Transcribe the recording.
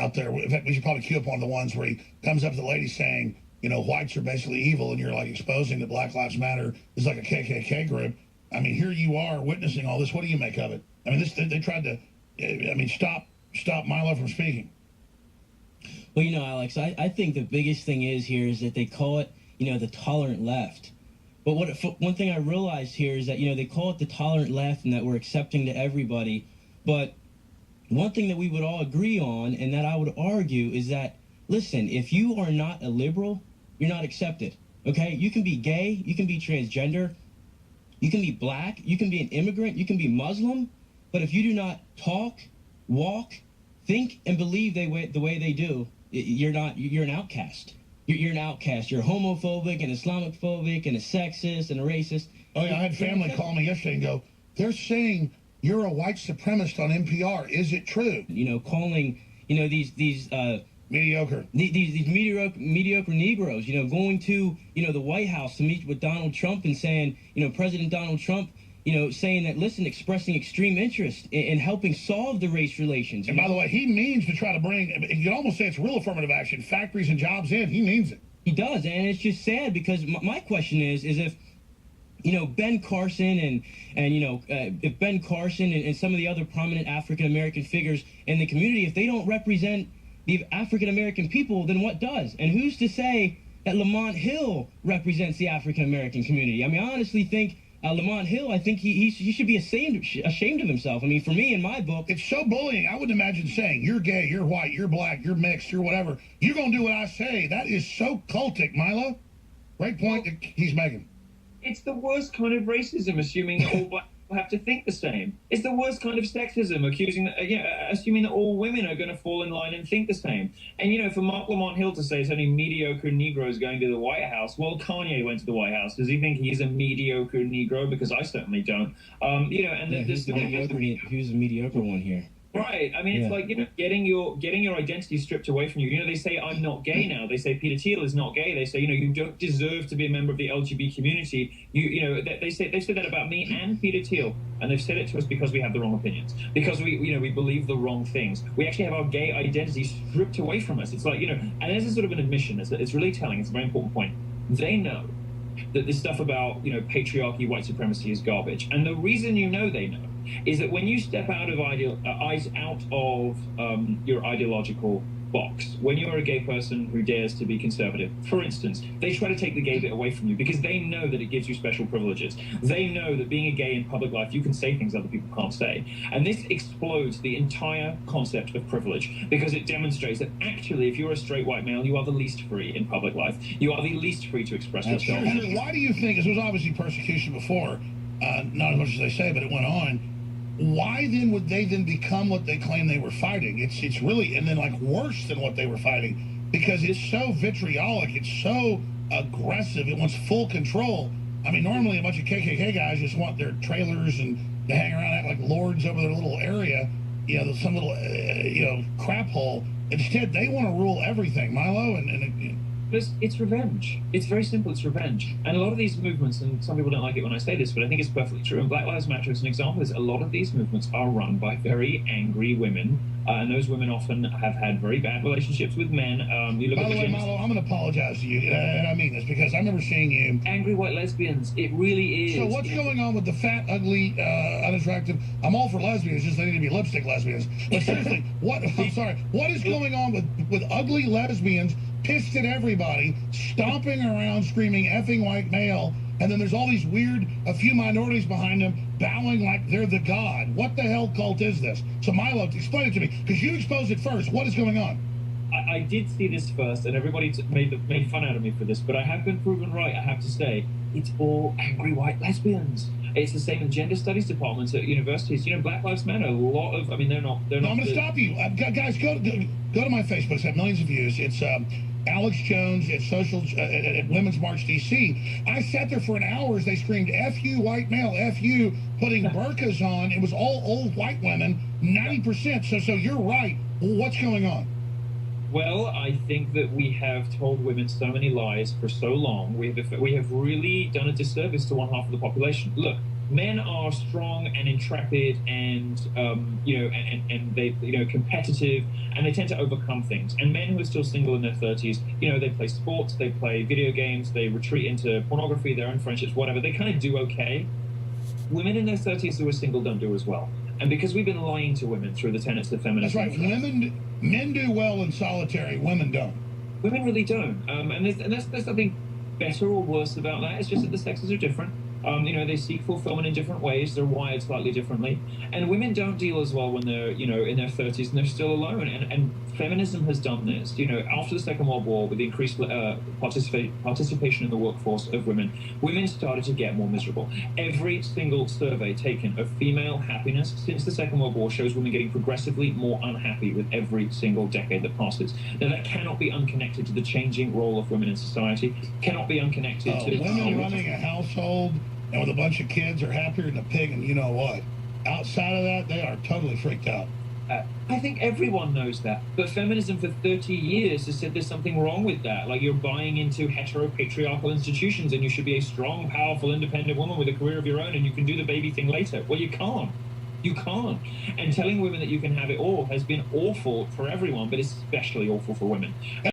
out there. In fact, we should probably queue up one of the ones where he comes up to the lady saying, you know, whites are basically evil, and you're like exposing that Black Lives Matter is like a KKK group. I mean, here you are witnessing all this. What do you make of it? I mean, they tried to, I mean, stop Milo from speaking. Well, you know, Alex, I think the biggest thing is that they call it, you know, the tolerant left. But one thing I realized here is that, you know, they call it the tolerant left and that we're accepting to everybody. But one thing that we would all agree on, and that I would argue, is that, listen, if you are not a liberal, you're not accepted, okay? You can be gay, you can be transgender, you can be black, you can be an immigrant, you can be Muslim, but if you do not talk, walk, think, and believe the way they do, you're an outcast. You're an outcast. You're homophobic and Islamophobic and a sexist and a racist. Oh, yeah, I had family call me yesterday and go, they're saying you're a white supremacist on NPR. Is it true? You know, calling, you know, these mediocre. These mediocre Negroes, you know, going to, you know, the White House to meet with Donald Trump and saying, you know, President Donald Trump, you know, saying that, listen, expressing extreme interest in helping solve the race relations. And by the way, he means to try to bring, you can almost say it's real affirmative action, factories and jobs in. He means it. He does, and it's just sad because my question is if, you know, Ben Carson and you know, if Ben Carson and some of the other prominent African-American figures in the community, if they don't represent the African-American people, then what does? And who's to say that Lamont Hill represents the African-American community? I mean, I honestly think Lamont Hill, I think he should be ashamed of himself. I mean, for me, in my book... It's so bullying. I wouldn't imagine saying, you're gay, you're white, you're black, you're mixed, you're whatever. You're going to do what I say. That is so cultic, Milo. Great point that he's making. It's the worst kind of racism, assuming that all black people have to think the same. It's the worst kind of sexism, assuming that all women are going to fall in line and think the same. And, you know, for Mark Lamont Hill to say it's only mediocre Negroes going to the White House, well, Kanye went to the White House. Does he think he's a mediocre Negro? Because I certainly don't. You know, and who's the mediocre one here? Right. I mean, it's like, you know, getting your identity stripped away from you. You know, they say I'm not gay now. They say Peter Thiel is not gay. They say, you know, you don't deserve to be a member of the LGBT community. You know, they've said that about me and Peter Thiel, and they've said it to us because we have the wrong opinions, because we believe the wrong things. We actually have our gay identity stripped away from us. It's like, you know, and this is sort of an admission. It's really telling. It's a very important point. They know that this stuff about, you know, patriarchy, white supremacy is garbage, and the reason you know they know is that when you step out of your ideological box, when you're a gay person who dares to be conservative, for instance, they try to take the gay bit away from you because they know that it gives you special privileges. They know that being a gay in public life, you can say things other people can't say. And this explodes the entire concept of privilege because it demonstrates that actually, if you're a straight white male, you are the least free in public life. You are the least free to express yourself. Why do you think, because there was obviously persecution before, not as much as they say, but it went on. Why then would they then become what they claim they were fighting? It's really, and then like worse than what they were fighting, because it's so vitriolic, it's so aggressive, it wants full control. I mean, normally a bunch of KKK guys just want their trailers and to hang around, act like lords over their little area, you know, some little, you know, crap hole. Instead, they want to rule everything, Milo, and it's revenge. It's very simple. It's revenge. And a lot of these movements, and some people don't like it when I say this, but I think it's perfectly true. And Black Lives Matter is an example. Is a lot of these movements are run by very angry women, and those women often have had very bad relationships with men. You look By the way, Milo, I'm going to apologize to you, and I mean this because I remember seeing you. Angry white lesbians. It really is. So what's going on with the fat, ugly, unattractive? I'm all for lesbians, just they need to be lipstick lesbians. But seriously, what is going on with ugly lesbians? Pissed at everybody, stomping around, screaming effing white male, and then there's all these weird, a few minorities behind them, bowing like they're the god. What the hell cult is this? So Milo, explain it to me, because you exposed it first. What is going on? I did see this first, and everybody made fun out of me for this, but I have been proven right, I have to say. It's all angry white lesbians. It's the same in gender studies departments at universities. You know, Black Lives Matter, a lot of, I mean, they're not... I'm going to stop you. Guys, go to my Facebook. It's had millions of views. It's Alex Jones at Women's March DC. I sat there for an hour as they screamed, F you, white male, F you, putting burqas on. It was all old white women, 90%. So you're right. What's going on? Well, I think that we have told women so many lies for so long. We have really done a disservice to one half of the population. Look, Men are strong and intrepid and and they competitive, and they tend to overcome things. And men who are still single in their 30s, they play sports, they play video games, they retreat into pornography, their own friendships, whatever. They kind of do okay. Women in their 30s who are single don't do as well. And because we've been lying to women through the tenets of feminism. That's right. Men do well in solitary. Women don't. Women really don't. And there's nothing better or worse about that. It's just that the sexes are different. They seek fulfillment in different ways. They're wired slightly differently. And women don't deal as well when they're, in their 30s and they're still alone. And feminism has done this. After the Second World War, with the increased participation in the workforce of women, women started to get more miserable. Every single survey taken of female happiness since the Second World War shows women getting progressively more unhappy with every single decade that passes. Now, that cannot be unconnected to the changing role of women in society, cannot be unconnected to... Women running a household and with a bunch of kids are happier than a pig, and you know what? Outside of that, they are totally freaked out. I think everyone knows that. But feminism for 30 years has said there's something wrong with that. Like, you're buying into heteropatriarchal institutions and you should be a strong, powerful, independent woman with a career of your own and you can do the baby thing later. Well, you can't. You can't. And telling women that you can have it all has been awful for everyone, but especially awful for women.